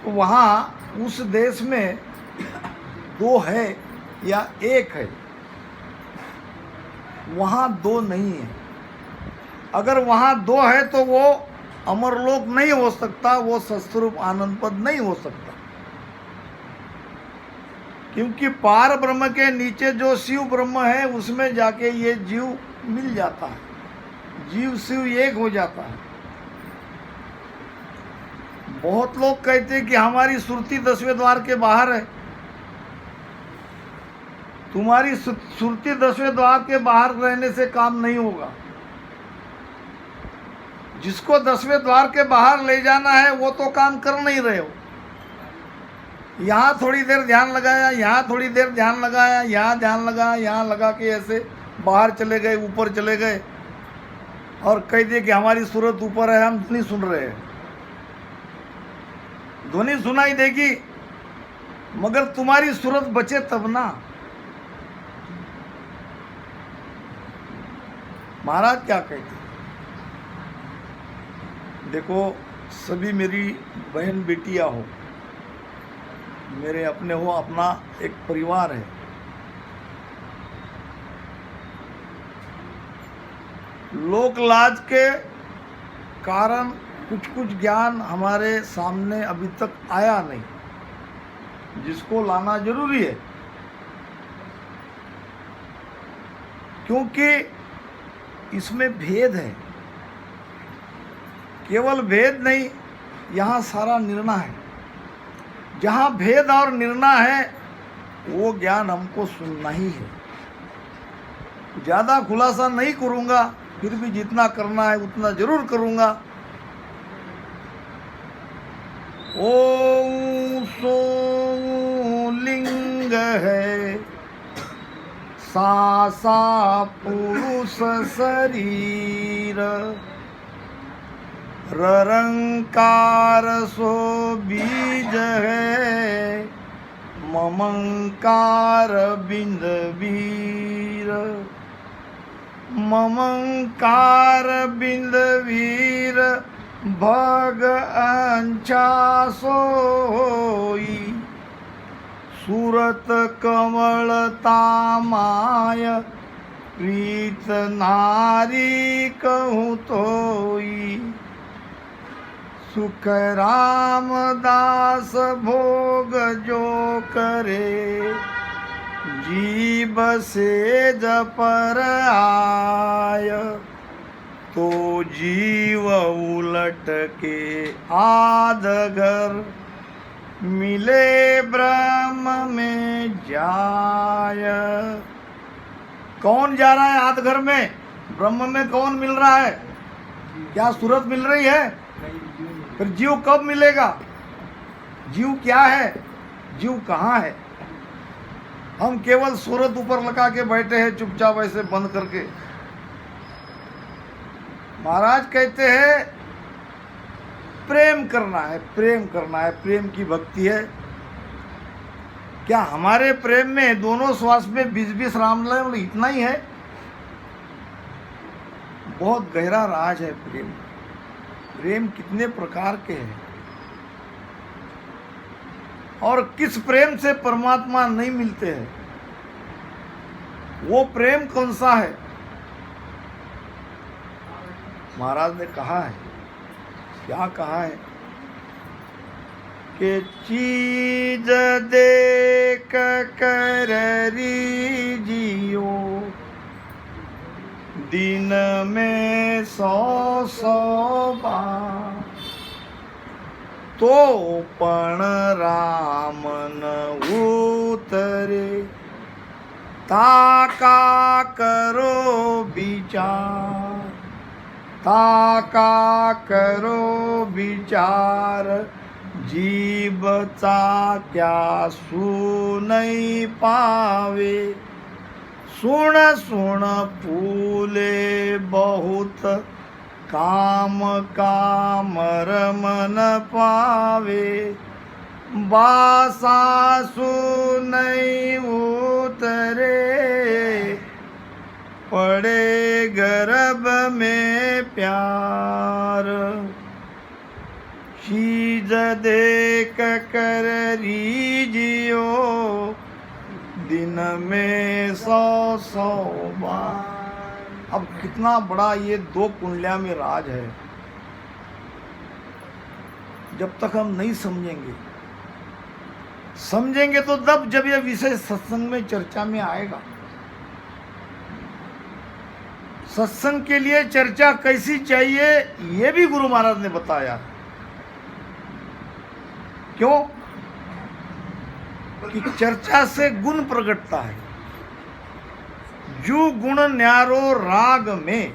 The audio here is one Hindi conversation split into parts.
तो वहाँ उस देश में दो है या एक है, वहाँ दो नहीं है। अगर वहाँ दो है तो वो अमरलोक नहीं हो सकता, वो सत्स्वरूप आनंद पद नहीं हो सकता, क्योंकि पार ब्रह्म के नीचे जो शिव ब्रह्म है उसमें जाके ये जीव मिल जाता है, जीव शिव एक हो जाता है। बहुत लोग कहते हैं कि हमारी सुरती 10वें द्वार के बाहर है। तुम्हारी सुरती 10वें द्वार के बाहर रहने से काम नहीं होगा। जिसको 10वें द्वार के बाहर ले जाना है वो तो काम कर नहीं रहे हो। यहाँ थोड़ी देर ध्यान लगाया, यहाँ थोड़ी देर ध्यान लगाया, यहाँ ध्यान लगाया, यहाँ लगा के ऐसे बाहर चले गए, ऊपर चले गए और कह दिए कि हमारी सूरत ऊपर है, हम ध्वनि सुन रहे हैं। ध्वनि सुनाई देगी मगर तुम्हारी सूरत बचे तब ना। महाराज क्या कहते, देखो सभी मेरी बहन बेटियां हो, मेरे अपने हो, अपना एक परिवार है। लोक लाज के कारण कुछ कुछ ज्ञान हमारे सामने अभी तक आया नहीं, जिसको लाना जरूरी है, क्योंकि इसमें भेद है। केवल भेद नहीं, यहाँ सारा निर्णय है। जहाँ भेद और निर्णय है वो ज्ञान हमको सुनना ही है। ज़्यादा खुलासा नहीं करूँगा, फिर भी जितना करना है उतना जरूर करूँगा। ओम सो लिंग है, सा पुरुष शरीर, ररंकार सो बीज है, ममंकार बिंद वीर, ममंकार बिंद वीर भग अंचा सोई, सूरत कमलता माय प्रीत नारी कहूँ तोई, सुख रामदास भोग जो करे, जीव से जपर आय, तो जीव उलट के आदगर, मिले ब्रह्म में जाय। कौन जा रहा है आदघर में? ब्रह्म में कौन मिल रहा है? क्या सूरत मिल रही है? फिर जीव कब मिलेगा? जीव क्या है? जीव कहाँ है? हम केवल सूरत ऊपर लगा के बैठे हैं चुपचाप ऐसे बंद करके। महाराज कहते हैं प्रेम करना है, प्रेम करना है, प्रेम की भक्ति है। क्या हमारे प्रेम में दोनों श्वास में 20-20 राम नाम इतना ही है? बहुत गहरा राज है प्रेम। प्रेम कितने प्रकार के हैं और किस प्रेम से परमात्मा नहीं मिलते हैं, वो प्रेम कौन सा है? महाराज ने कहा है, क्या कहा है कि चीज देख कर जियो, दिन में 100 बार, तो पण राम न उतरे, ताका करो विचार, ताका करो विचार, जीवता क्या सुनई पावे, सुन सुन फूले बहुत, काम काम रमन पावे, बासा सुनई उतरे, पड़े गर्भ में प्यार, शीज रीज देख कर रीजियो, दिन में 100 बार। अब कितना बड़ा ये 2 कुंडलियां में राज है, जब तक हम नहीं समझेंगे तो तब जब यह विषय सत्संग में चर्चा में आएगा। सत्संग के लिए चर्चा कैसी चाहिए ये भी गुरु महाराज ने बताया। क्यों? कि चर्चा से गुण प्रकटता है। जो गुण न्यारो राग में,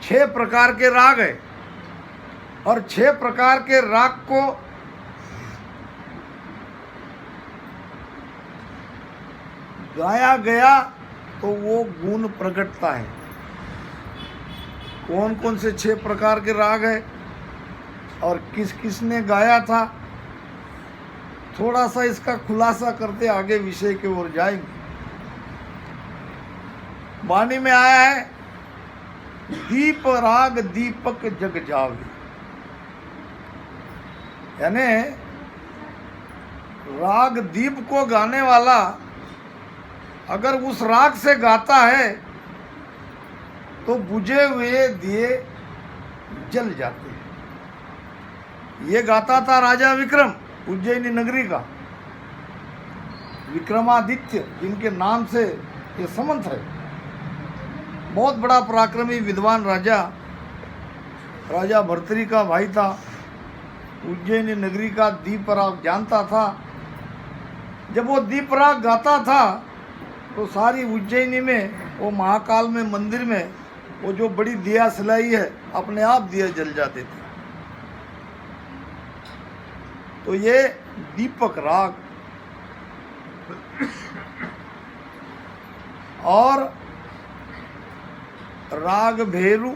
6 प्रकार के राग है और 6 प्रकार के राग को गाया गया तो वो गुण प्रकटता है। कौन कौन से 6 प्रकार के राग है और किस किस ने गाया था, थोड़ा सा इसका खुलासा करते आगे विषय की ओर जाएंगे। वाणी में आया है, दीप राग दीपक जग जावे, यानी राग दीप को गाने वाला अगर उस राग से गाता है तो बुझे हुए दिए जल जाते हैं। ये गाता था राजा विक्रम, उज्जैनी नगरी का विक्रमादित्य, जिनके नाम से ये संबंध है। बहुत बड़ा पराक्रमी विद्वान राजा, राजा भर्तरी का भाई था। उज्जैनी नगरी का दीपराग जानता था। जब वो दीपराग गाता था तो सारी उज्जैनी में, वो महाकाल में मंदिर में, वो जो बड़ी दिया सिलाई है, अपने आप दिया जल जाते थे। तो ये दीपक राग और राग भेरू,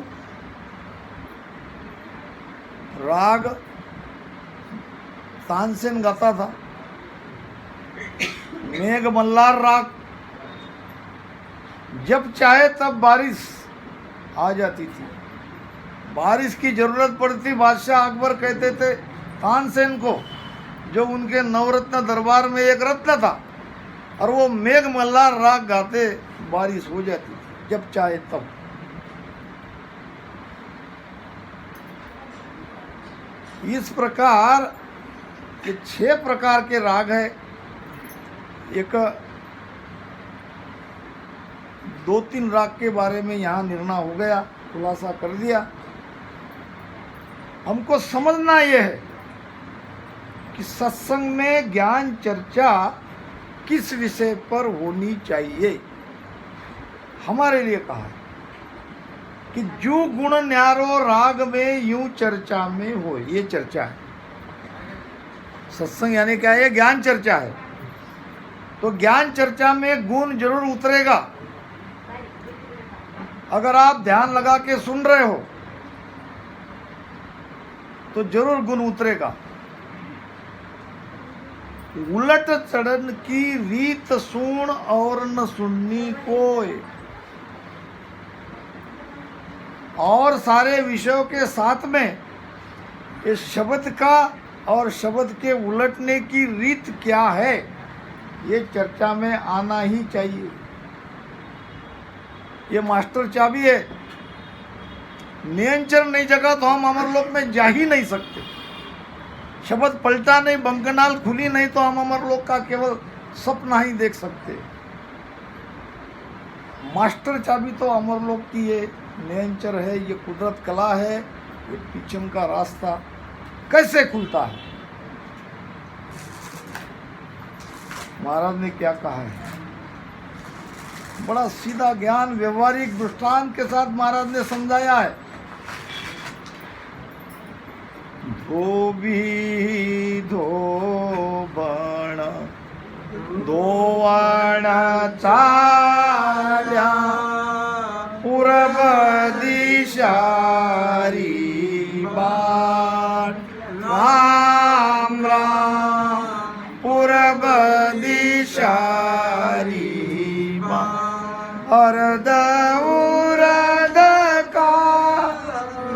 राग तानसेन गाता था। मेघ मल्हार राग, जब चाहे तब बारिश आ जाती थी। बारिश की जरूरत पड़ती, बादशाह अकबर कहते थे तानसेन को, जो उनके नवरत्न दरबार में एक रत्न था, और वो मेघ मल्हार राग गाते, बारिश हो जाती थी जब चाहे तब। इस प्रकार ये 6 प्रकार के राग है। एक 2-3 राग के बारे में यहाँ निर्णय हो गया, खुलासा कर दिया। हमको समझना यह है कि सत्संग में ज्ञान चर्चा किस विषय पर होनी चाहिए। हमारे लिए कहा है कि जो गुण न्यारो राग में यूं चर्चा में हो, ये चर्चा है। सत्संग यानी क्या है? ज्ञान चर्चा है। तो ज्ञान चर्चा में गुण जरूर उतरेगा। अगर आप ध्यान लगा के सुन रहे हो तो जरूर गुण उतरेगा। उलट चढ़न की रीत सुन और न सुननी कोई, और सारे विषयों के साथ में इस शब्द का और शब्द के उलटने की रीत क्या है, ये चर्चा में आना ही चाहिए। ये मास्टर चाबी है। नियंचर नहीं जगा तो हम अमरलोक में जा ही नहीं सकते। शब्द पलटा नहीं, बंकनाल खुली नहीं तो हम अमरलोक का केवल सपना ही देख सकते। मास्टर चाबी तो अमरलोक की ये नियंचर है, ये कुदरत कला है। ये पीछम का रास्ता कैसे खुलता है, महाराज ने क्या कहा है। बड़ा सीधा ज्ञान व्यवहारिक दृष्टांत के साथ महाराज ने समझाया है। धोबी धोबण धोवण चाल्या पूरब दिशारी बाट, राम राम पूरब दिशारी अर्ध उरद का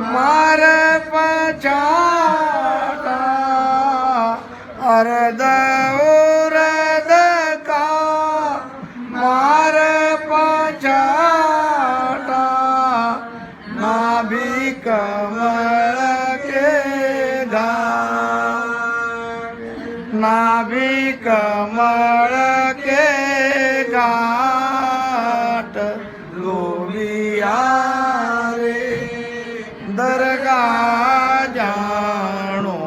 मार पछाड़ कमल के घाट, नाभि कमल के घाट, गोबिया रे दरगाह जानो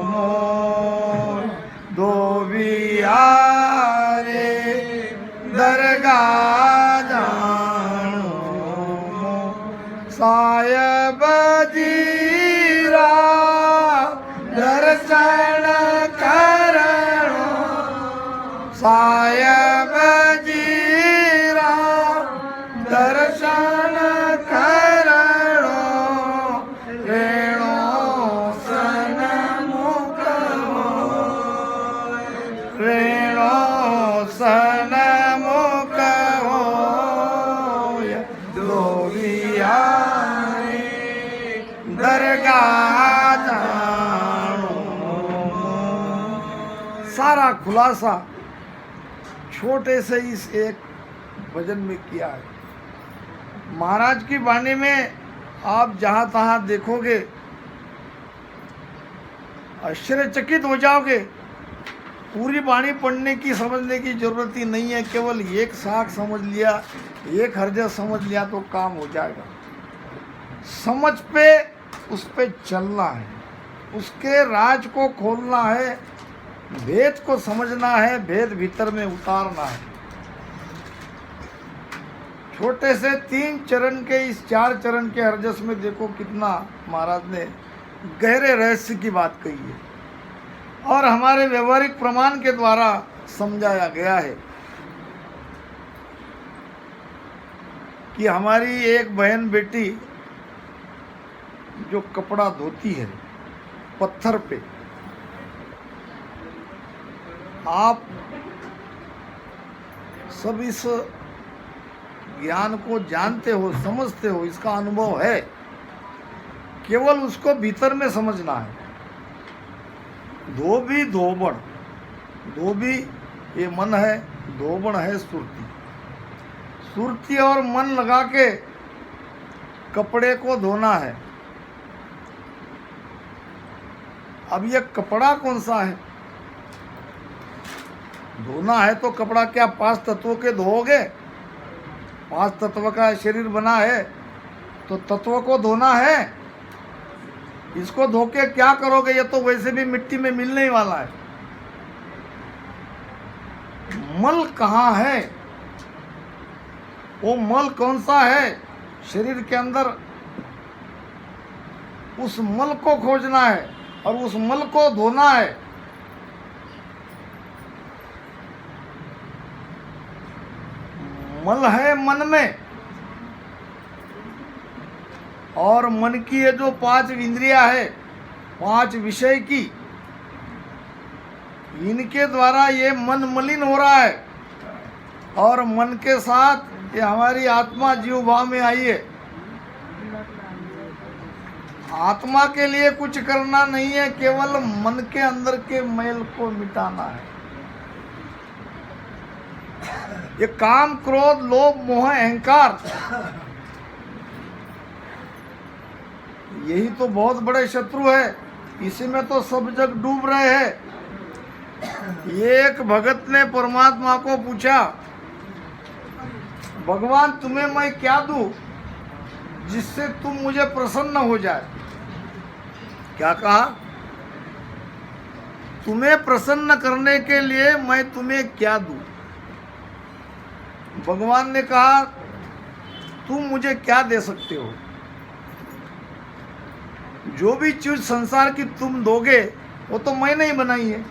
मोर, धोबिया रे दरगाह जानो मोर, सायब जीरा दर्शन करणो, सायब जीरा दर्शन करणो, रेणो सन्मुख होय, रेणो सन्मुख होय, धोबिया रे दरगाह जानो। सारा खुलासा छोटे से इस एक भजन में किया है। महाराज की वाणी में आप जहाँ तहाँ देखोगे आश्चर्यचकित हो जाओगे। पूरी वाणी पढ़ने की समझने की जरूरत ही नहीं है, केवल एक शाख समझ लिया, एक हरजा समझ लिया तो काम हो जाएगा। समझ पे उस पे चलना है, उसके राज को खोलना है, भेद को समझना है, भेद भीतर में उतारना है। छोटे से 3 चरण के इस 4 चरण के हरजस में देखो कितना महाराज ने गहरे रहस्य की बात कही है और हमारे व्यवहारिक प्रमाण के द्वारा समझाया गया है कि हमारी एक बहन बेटी जो कपड़ा धोती है पत्थर पे, आप सब इस ज्ञान को जानते हो, समझते हो, इसका अनुभव है, केवल उसको भीतर में समझना है। धोबी धोबण, धोबी ये मन है, धोबण है सुरती। सुरती और मन लगा के कपड़े को धोना है। अब ये कपड़ा कौन सा है? धोना है तो कपड़ा क्या 5 तत्वों के धोओगे? 5 तत्व का शरीर बना है तो तत्व को धोना है। इसको धो के क्या करोगे? ये तो वैसे भी मिट्टी में मिलने ही वाला है। मल कहाँ है? वो मल कौन सा है शरीर के अंदर? उस मल को खोजना है और उस मल को धोना है। मल है मन में, और मन की ये जो 5 इंद्रियां है, 5 विषय की, इनके द्वारा ये मन मलिन हो रहा है। और मन के साथ ये हमारी आत्मा जीव भाव में आई है। आत्मा के लिए कुछ करना नहीं है, केवल मन के अंदर के मैल को मिटाना है। ये काम, क्रोध, लोभ, मोह, अहंकार, यही तो बहुत बड़े शत्रु है। इसी में तो सब जग डूब रहे हैं। एक भगत ने परमात्मा को पूछा, भगवान तुम्हें मैं क्या दूं जिससे तुम मुझे प्रसन्न हो जाए? क्या कहा? तुम्हें प्रसन्न करने के लिए मैं तुम्हें क्या दूं? भगवान ने कहा, तुम मुझे क्या दे सकते हो? जो भी चीज संसार की तुम दोगे वो तो मैंने ही बनाई है।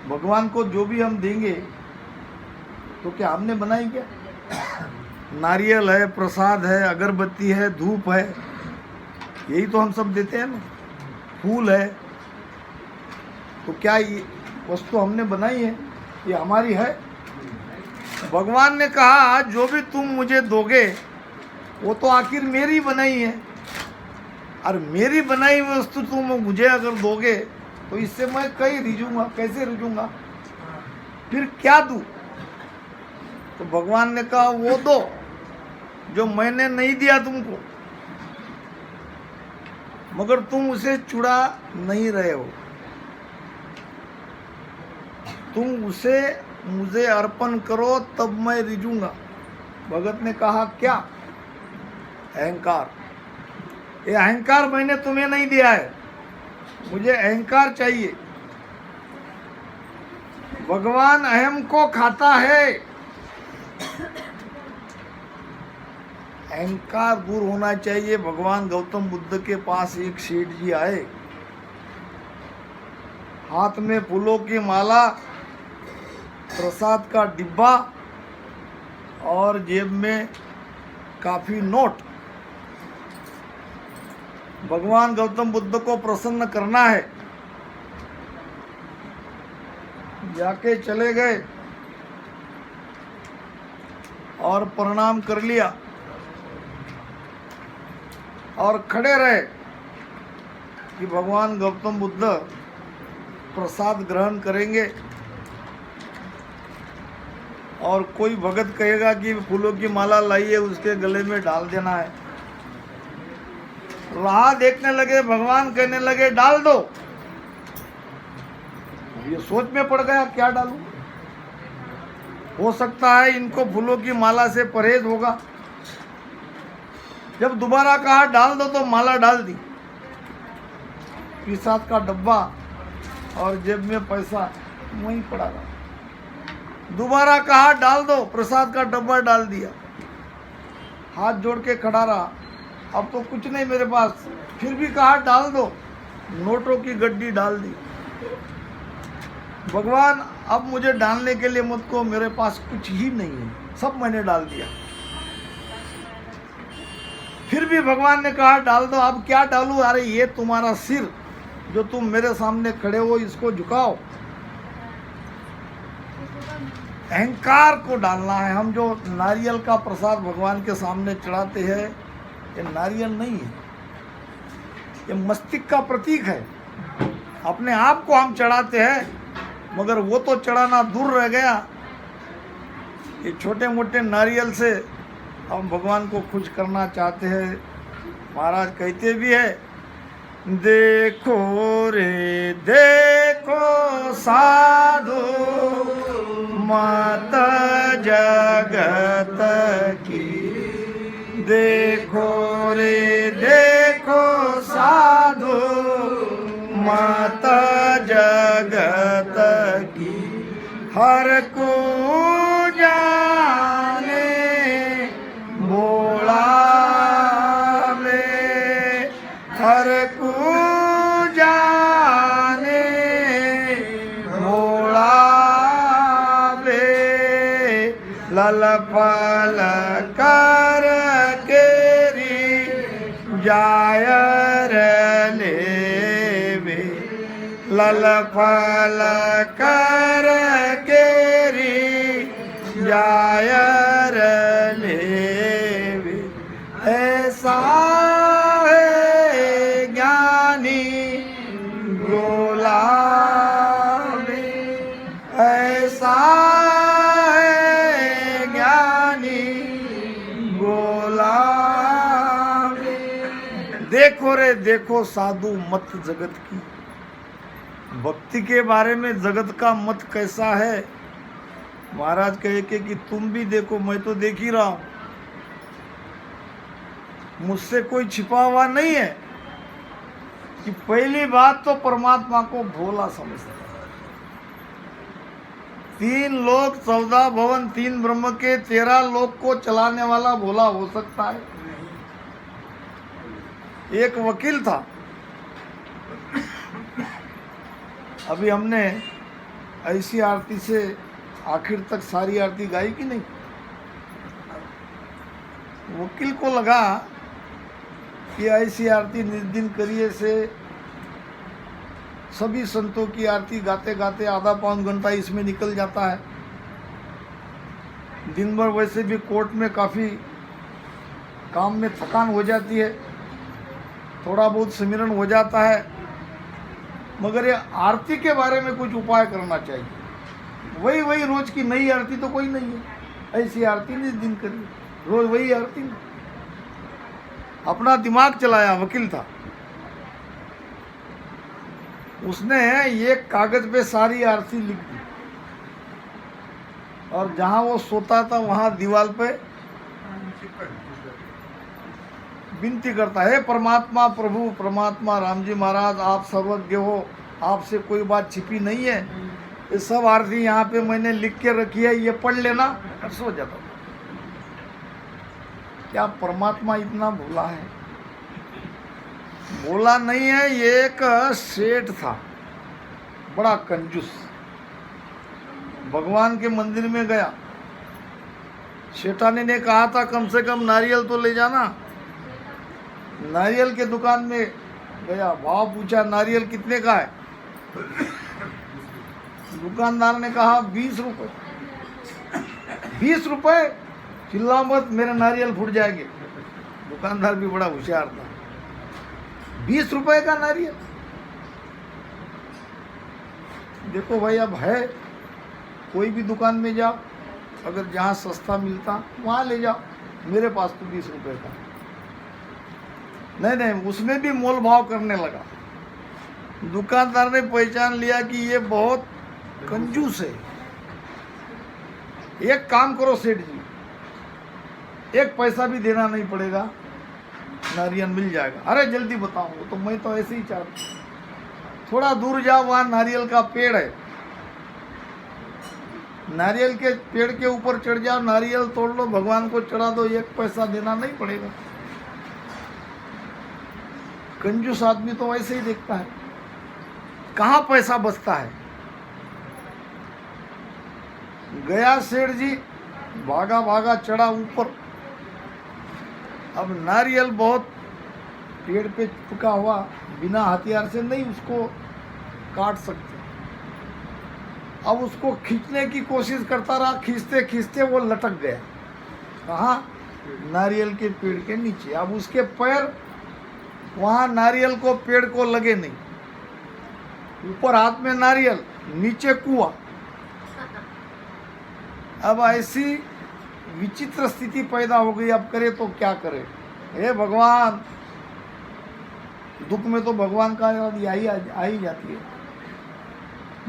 भगवान को जो भी हम देंगे तो क्या हमने बनाई क्या? नारियल है, प्रसाद है, अगरबत्ती है, धूप है, यही तो हम सब देते हैं ना। फूल है, तो क्या ये वस्तु हमने बनाई है? ये हमारी है। भगवान ने कहा, जो भी तुम मुझे दोगे वो तो आखिर मेरी बनाई है, और मेरी बनाई हुई वस्तु तुम मुझे अगर दोगे तो इससे मैं कहीं रिझूंगा? कैसे रिझूंगा? फिर क्या दूं? तो भगवान ने कहा, वो दो जो मैंने नहीं दिया तुमको। मगर तुम उसे छुड़ा नहीं रहे हो। तुम उसे मुझे अर्पण करो तब मैं रिझूंगा। भगत ने कहा क्या? अहंकार। ये अहंकार मैंने तुम्हें नहीं दिया है, मुझे अहंकार चाहिए। भगवान अहम को खाता है। अहंकार दूर होना चाहिए। भगवान गौतम बुद्ध के पास एक सेठ जी आए, हाथ में फूलों की माला, प्रसाद का डिब्बा और जेब में काफी नोट। भगवान गौतम बुद्ध को प्रसन्न करना है। जाके चले गए और प्रणाम कर लिया और खड़े रहे कि भगवान गौतम बुद्ध प्रसाद ग्रहण करेंगे। और कोई भगत कहेगा कि फूलों की माला लाइए, उसके गले में डाल देना है। राह देखने लगे, भगवान कहने लगे डाल दो। ये सोच में पड़ गया क्या डालूं। हो सकता है इनको फूलों की माला से परहेज होगा। जब दोबारा कहा डाल दो तो माला डाल दी, प्रसाद का डब्बा और जेब में पैसा वहीं पड़ा रहा। दोबारा कहा डाल दो, प्रसाद का डब्बा डाल दिया। हाथ जोड़ के खड़ा रहा, अब तो कुछ नहीं मेरे पास। फिर भी कहा डाल दो, नोटों की गड्डी डाल दी। भगवान अब मुझे डालने के लिए मत को, मेरे पास कुछ ही नहीं है, सब मैंने डाल दिया। फिर भी भगवान ने कहा डाल दो। अब क्या डालूं? अरे ये तुम्हारा सिर जो तुम मेरे सामने खड़े हो, इसको झुकाओ। अहंकार को डालना है। हम जो नारियल का प्रसाद भगवान के सामने चढ़ाते हैं, ये नारियल नहीं है, ये मस्तिष्क का प्रतीक है। अपने आप को हम चढ़ाते हैं, मगर वो तो चढ़ाना दूर रह गया। ये छोटे मोटे नारियल से हम भगवान को खुश करना चाहते हैं। महाराज कहते भी है, देखो रे देखो साधु मत जगत की, देखो रे देखो साधु मत जगत की, हर को जाने बोला में, हर को जाने बोला में, लल पल कर केरी जायर लेवे, लल पल कर केरी जायर लेवे। ऐसा है ज्ञानी गोला में, ऐसा है ज्ञानी गोला में। देखो रे देखो साधु मत जगत की। भक्ति के बारे में जगत का मत कैसा है? महाराज कहे कि तुम भी देखो, मैं तो देख ही रहा हूं। मुझसे कोई छिपा हुआ नहीं है। कि पहली बात तो परमात्मा को भोला समझता है। 3 लोक 14 भवन 3 ब्रह्म के 13 लोक को चलाने वाला भोला हो सकता है? एक वकील था, अभी हमने ऐसी आरती से आखिर तक सारी आरती गाई कि नहीं। वकील को लगा कि ऐसी आरती निर्दिन करिए से सभी संतों की आरती गाते गाते आधा पौन घंटा इसमें निकल जाता है। दिन भर वैसे भी कोर्ट में काफ़ी काम में थकान हो जाती है, थोड़ा बहुत सिमरन हो जाता है, मगर ये आरती के बारे में कुछ उपाय करना चाहिए। वही रोज की नई आरती तो कोई नहीं है। ऐसी आरती नहीं दिन करिए, रोज वही आरती नहीं। अपना दिमाग चलाया, वकील था। उसने एक कागज पे सारी आरती लिख दी और जहां वो सोता था वहां दीवार पे विनती करता है, परमात्मा प्रभु परमात्मा राम जी महाराज, आप सर्वज्ञ हो, आपसे कोई बात छिपी नहीं है, ये सब आरती यहाँ पे मैंने लिख के रखी है, ये पढ़ लेना, सो जाता। क्या परमात्मा इतना भोला है? भोला नहीं है, ये एक सेठ था, बड़ा कंजूस। भगवान के मंदिर में गया, सेठानी ने कहा था कम से कम नारियल तो ले जाना। नारियल के दुकान में गया, भाव पूछा नारियल कितने का है? दुकानदार ने कहा 20 रुपए। 20 रुपए? चिल्लाओ मत, मेरे नारियल फूट जाएंगे। दुकानदार भी बड़ा होशियार था। 20 रुपए का नारियल? देखो भाई, अब है, कोई भी दुकान में जाओ, अगर जहाँ सस्ता मिलता वहाँ ले जाओ, मेरे पास तो 20 रुपए का। नहीं, उसमें भी मोल भाव करने लगा। दुकानदार ने पहचान लिया कि ये बहुत कंजूस है। एक काम करो सेठ जी, एक पैसा भी देना नहीं पड़ेगा, नारियल मिल जाएगा। अरे जल्दी बताओ, तो मैं तो ऐसे ही चाहता। थोड़ा दूर जाओ, वहाँ नारियल का पेड़ है, नारियल के पेड़ के ऊपर चढ़ जाओ, नारियल तोड़ लो, भगवान को चढ़ा दो, एक पैसा देना नहीं पड़ेगा। कंजूस आदमी तो वैसे ही देखता है, कहाँ पैसा बचता है। गया सेठ जी, भागा भागा चढ़ा ऊपर। अब नारियल बहुत पेड़ पे चिपका हुआ, बिना हथियार से नहीं उसको काट सकते। अब उसको खींचने की कोशिश करता रहा, खींचते खींचते वो लटक गया। कहाँ? नारियल के पेड़ के नीचे। अब उसके पैर वहाँ नारियल को पेड़ को लगे नहीं, ऊपर हाथ में नारियल, नीचे कुआं। अब ऐसी विचित्र स्थिति पैदा हो गई, अब करे तो क्या करे? हे भगवान, दुख में तो भगवान का याद आ ही जाती है।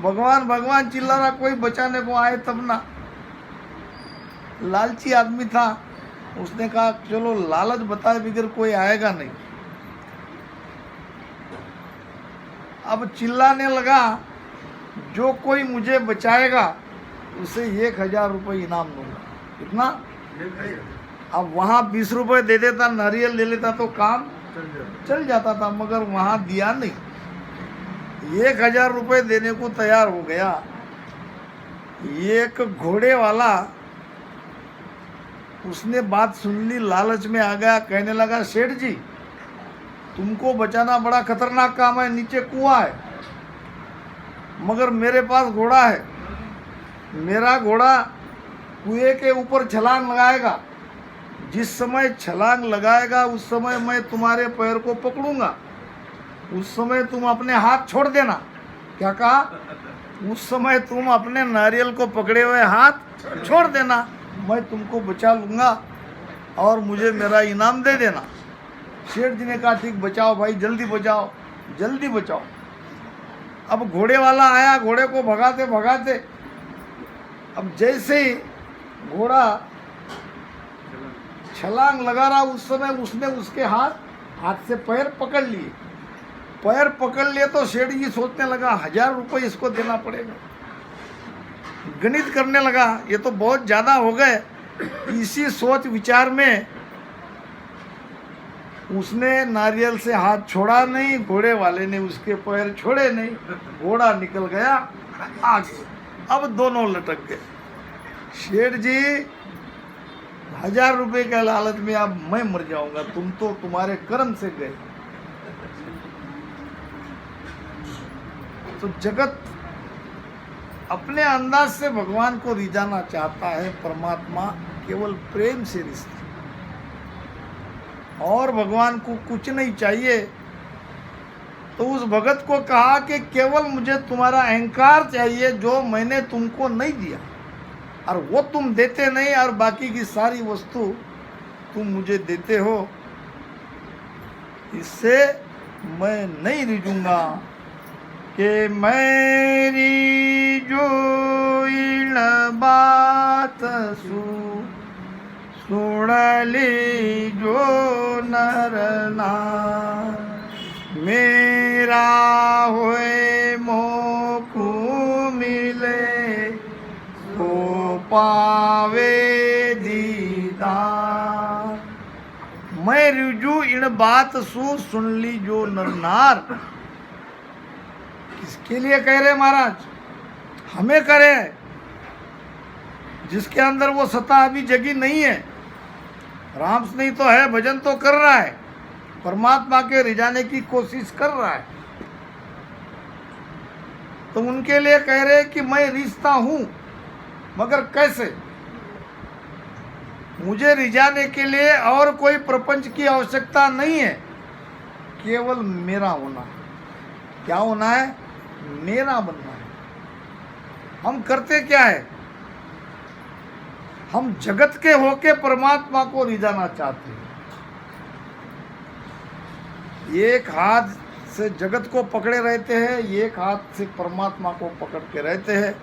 भगवान भगवान चिल्ला रहा, कोई बचाने को आए तब ना। लालची आदमी था, उसने कहा चलो लालच बताए बगैर कोई आएगा नहीं। अब चिल्लाने लगा, जो कोई मुझे बचाएगा उसे 1000 रुपये इनाम दूंगा। कितना? अब वहाँ 20 रुपये दे देता, नारियल ले लेता तो काम चल जाता था, मगर वहाँ दिया नहीं। 1000 रुपये देने को तैयार हो गया। एक घोड़े वाला उसने बात सुन ली, लालच में आ गया, कहने लगा सेठ जी तुमको बचाना बड़ा खतरनाक काम है, नीचे कुआं है, मगर मेरे पास घोड़ा है, मेरा घोड़ा कुएं के ऊपर छलांग लगाएगा, जिस समय छलांग लगाएगा उस समय मैं तुम्हारे पैर को पकड़ूंगा, उस समय तुम अपने हाथ छोड़ देना। क्या कहा? उस समय तुम अपने नारियल को पकड़े हुए हाथ छोड़ देना, मैं तुमको बचा लूँगा और मुझे मेरा इनाम दे देना। शेठ जी ने कहा ठीक, बचाओ भाई, जल्दी बचाओ, जल्दी बचाओ। अब घोड़े वाला आया, घोड़े को भगाते भगाते, अब जैसे ही घोड़ा छलांग लगा रहा उस समय उसने उसके हाथ से पैर पकड़ लिए। पैर पकड़ लिए तो सेठ जी सोचने लगा 1000 रुपये इसको देना पड़ेगा। गणित करने लगा, ये तो बहुत ज़्यादा हो गए। इसी सोच विचार में उसने नारियल से हाथ छोड़ा नहीं, घोड़े वाले ने उसके पैर छोड़े नहीं, घोड़ा निकल गया आगे। अब दोनों लटक गए। शेठ जी 1000 रुपये के लालच में अब मैं मर जाऊंगा, तुम तो तुम्हारे कर्म से गए। तो जगत अपने अंदाज से भगवान को रिझाना चाहता है। परमात्मा केवल प्रेम से रिश्ता, और भगवान को कुछ नहीं चाहिए। तो उस भगत को कहा कि केवल मुझे तुम्हारा अहंकार चाहिए जो मैंने तुमको नहीं दिया, और वो तुम देते नहीं, और बाकी की सारी वस्तु तुम मुझे देते हो, इससे मैं नहीं रिझूंगा। કે મેરી જોઈણ બાત સુણલી જો નરના મેરા હોય મોકુ મિલે તો પાવે दीदार। मैं रुजू इन बात सु सुन ली जो नरनार। किसके लिए कह रहे महाराज? हमें करे, जिसके अंदर वो सत्ता अभी जगी नहीं है, राम से नहीं तो है, भजन तो कर रहा है, परमात्मा के रिझाने की कोशिश कर रहा है, तो उनके लिए कह रहे कि मैं रिझता हूं, मगर कैसे? मुझे रिझाने के लिए और कोई प्रपंच की आवश्यकता नहीं है, केवल मेरा होना है। क्या होना है? मेरा बनना है। हम करते क्या है? हम जगत के होके परमात्मा को रिझाना चाहते हैं। एक हाथ से जगत को पकड़े रहते हैं, एक हाथ से परमात्मा को पकड़ के रहते हैं।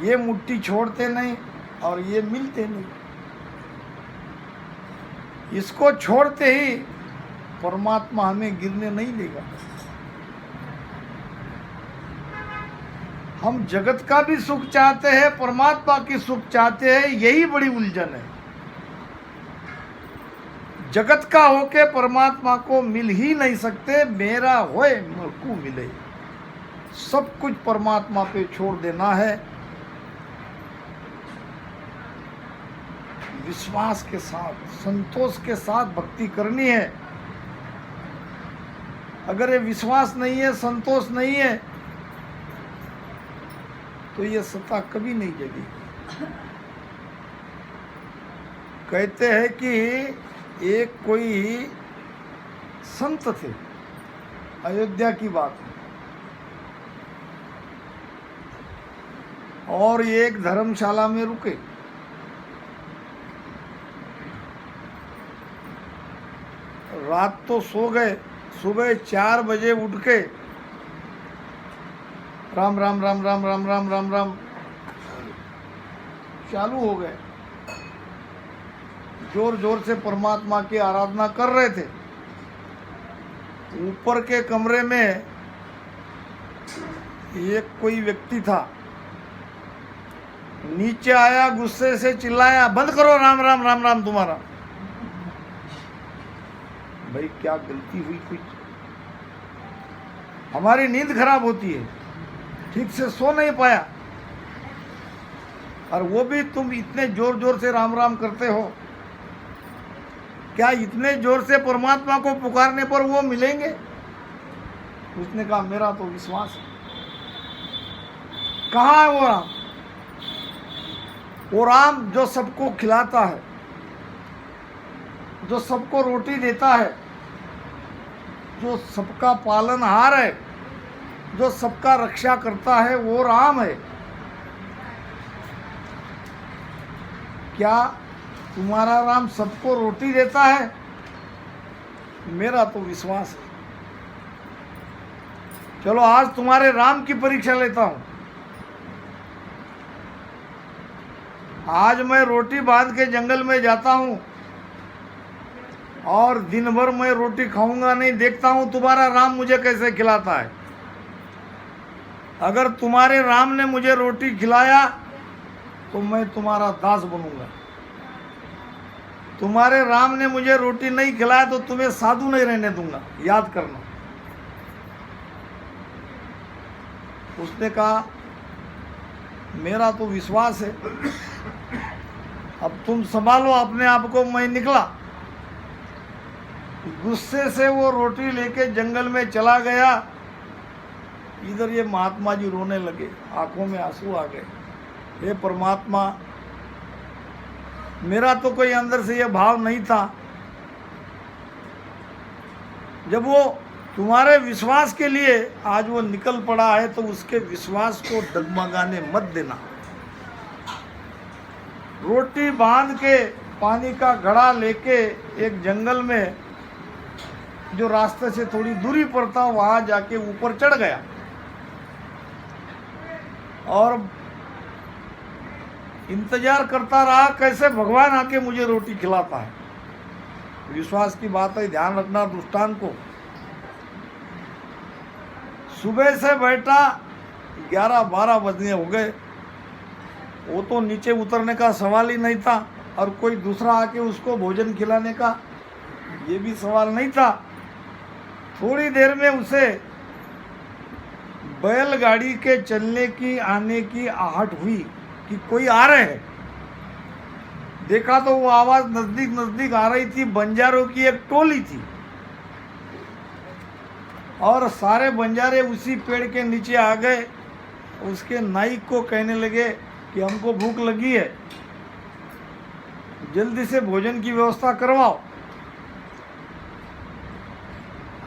ये मुट्ठी छोड़ते नहीं और ये मिलते नहीं। इसको छोड़ते ही परमात्मा हमें गिरने नहीं देगा। हम जगत का भी सुख चाहते हैं, परमात्मा की सुख चाहते हैं, यही बड़ी उलझन है। जगत का होके परमात्मा को मिल ही नहीं सकते। मेरा होए मुझको मिले, सब कुछ परमात्मा पे छोड़ देना है। विश्वास के साथ, संतोष के साथ भक्ति करनी है। अगर ये विश्वास नहीं है, संतोष नहीं है, तो ये सत्ता कभी नहीं जगी। कहते हैं कि एक कोई संत थे, अयोध्या की बात है, और एक धर्मशाला में रुके। रात तो सो गए, सुबह 4 बजे उठ के राम राम राम राम राम राम राम राम चालू हो गए। जोर जोर से परमात्मा की आराधना कर रहे थे। ऊपर के कमरे में एक कोई व्यक्ति था, नीचे आया, गुस्से से चिल्लाया, बंद करो राम राम राम राम तुम्हारा। भाई क्या गलती हुई? कुछ हमारी नींद खराब होती है, ठीक से सो नहीं पाया, और वो भी तुम इतने जोर जोर से राम राम करते हो। क्या इतने जोर से परमात्मा को पुकारने पर वो मिलेंगे? उसने कहा मेरा तो विश्वास है। कहाँ है वो राम? वो राम जो सबको खिलाता है, जो सबको रोटी देता है, जो सबका पालनहार है, जो सबका रक्षा करता है, वो राम है। क्या तुम्हारा राम सबको रोटी देता है? मेरा तो विश्वास है। चलो आज तुम्हारे राम की परीक्षा लेता हूं। आज मैं रोटी बांध के जंगल में जाता हूं और दिन भर मैं रोटी खाऊंगा नहीं, देखता हूं तुम्हारा राम मुझे कैसे खिलाता है। अगर तुम्हारे राम ने मुझे रोटी खिलाया तो मैं तुम्हारा दास बनूंगा। तुम्हारे राम ने मुझे रोटी नहीं खिलाया तो तुम्हें साधु नहीं रहने दूंगा, याद करना। उसने कहा मेरा तो विश्वास है, अब तुम संभालो अपने आप को। मैं निकला, गुस्से से वो रोटी लेके जंगल में चला गया। इधर ये महात्मा जी रोने लगे, आंखों में आंसू आ गए। हे परमात्मा, मेरा तो कोई अंदर से ये भाव नहीं था। जब वो तुम्हारे विश्वास के लिए आज वो निकल पड़ा है तो उसके विश्वास को डगमगाने मत देना। रोटी बांध के पानी का घड़ा लेके एक जंगल में जो रास्ते से थोड़ी दूरी पर था वहां जाके ऊपर चढ़ गया। और इंतजार करता रहा कैसे भगवान आके मुझे रोटी खिलाता है। विश्वास की बात है, ध्यान रखना दृष्टांत को। सुबह से बैठा 11-12 बजने हो गए। वो तो नीचे उतरने का सवाल ही नहीं था और कोई दूसरा आके उसको भोजन खिलाने का ये भी सवाल नहीं था। थोड़ी देर में उसे बैलगाड़ी के चलने की आने की आहट हुई कि कोई आ रहे हैं। देखा तो वो आवाज नजदीक नजदीक आ रही थी। बंजारों की एक टोली थी और सारे बंजारे उसी पेड़ के नीचे आ गए। उसके नाइक को कहने लगे कि हमको भूख लगी है, जल्दी से भोजन की व्यवस्था करवाओ।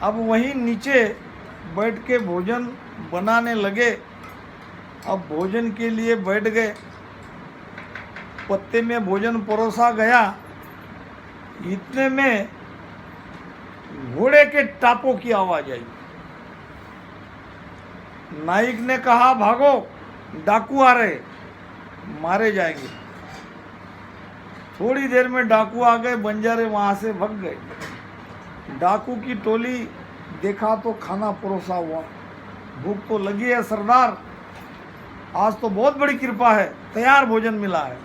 अब वहीं नीचे बैठ के भोजन बनाने लगे। अब भोजन के लिए बैठ गए। पत्ते में भोजन परोसा गया। इतने में घोड़े के टापों की आवाज आई। नाइक ने कहा, भागो, डाकू आ रहे, मारे जाएंगे। थोड़ी देर में डाकू आ गए। बंजारे वहां से भाग गए। डाकू की टोली देखा तो खाना परोसा हुआ। भूख तो लगी है सरदार, आज तो बहुत बड़ी कृपा है, तैयार भोजन मिला है।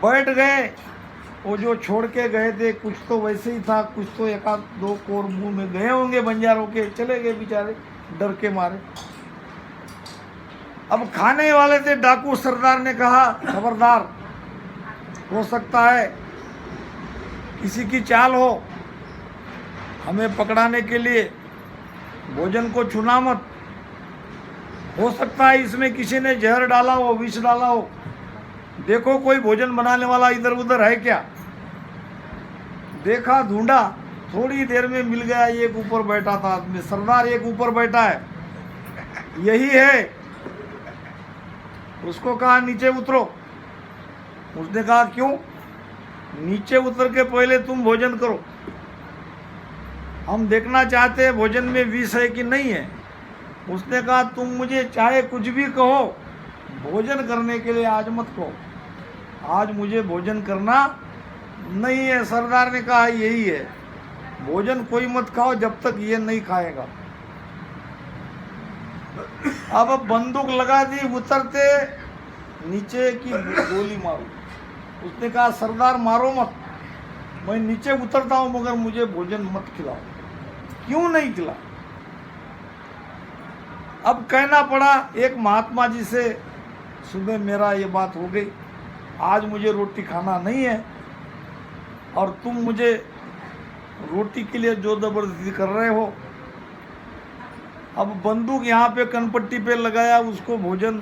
बैठ गए। वो जो छोड़ के गए थे कुछ तो वैसे ही था, कुछ तो एक आध दो कोर मुंह में गए होंगे बंजारों के, चले गए बेचारे डर के मारे। अब खाने वाले थे डाकू। सरदार ने कहा, खबरदार, हो सकता है किसी की चाल हो हमें पकड़ाने के लिए, भोजन को छूना मत। हो सकता है इसमें किसी ने जहर डाला हो, विष डाला हो। देखो कोई भोजन बनाने वाला इधर उधर है क्या। देखा, ढूंढा, थोड़ी देर में मिल गया। एक ऊपर बैठा था आदमी। सरदार, एक ऊपर बैठा है, यही है। उसको कहा, नीचे उतरो। उसने कहा, क्यों? नीचे उतर के पहले तुम भोजन करो, हम देखना चाहते हैं भोजन में विष है कि नहीं है। उसने कहा, तुम मुझे चाहे कुछ भी कहो, भोजन करने के लिए आज मत कहो, आज मुझे भोजन करना नहीं है। सरदार ने कहा, यही है, भोजन कोई मत खाओ जब तक ये नहीं खाएगा। अब बंदूक लगा दी। उतरते नीचे की गोली मारो। उसने कहा, सरदार मारो मत, मैं नीचे उतरता हूं, मगर मुझे भोजन मत खिलाओ। क्यों नहीं खिला? अब कहना पड़ा एक महात्मा जी से, सुबह मेरा ये बात हो गई, आज मुझे रोटी खाना नहीं है और तुम मुझे रोटी के लिए जो जबरदस्ती कर रहे हो। अब बंदूक यहाँ पे कनपट्टी पे लगाया, उसको भोजन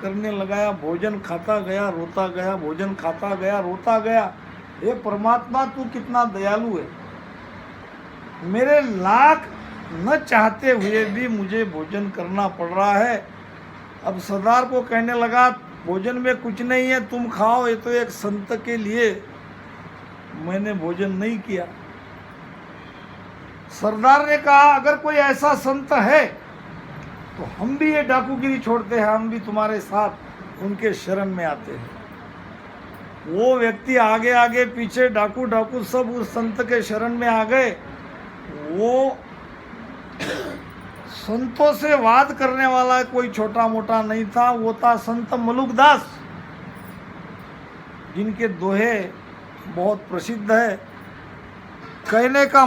करने लगाया। भोजन खाता गया, रोता गया, भोजन खाता गया, रोता गया। हे परमात्मा, तू कितना दयालु है, मेरे लाख न चाहते हुए भी मुझे भोजन करना पड़ रहा है। अब सरदार को कहने लगा, भोजन में कुछ नहीं है, तुम खाओ, ये तो एक संत के लिए मैंने भोजन नहीं किया। सरदार ने कहा, अगर कोई ऐसा संत है तो हम भी ये डाकूगिरी छोड़ते हैं, हम भी तुम्हारे साथ उनके शरण में आते हैं। वो व्यक्ति आगे आगे पीछे डाकू डाकू सब उस संत के शरण में आ गए। वो संतों से वाद करने वाला कोई छोटा मोटा नहीं था, वो था संत मलुकदास, जिनके दोहे बहुत प्रसिद्ध है। कहने का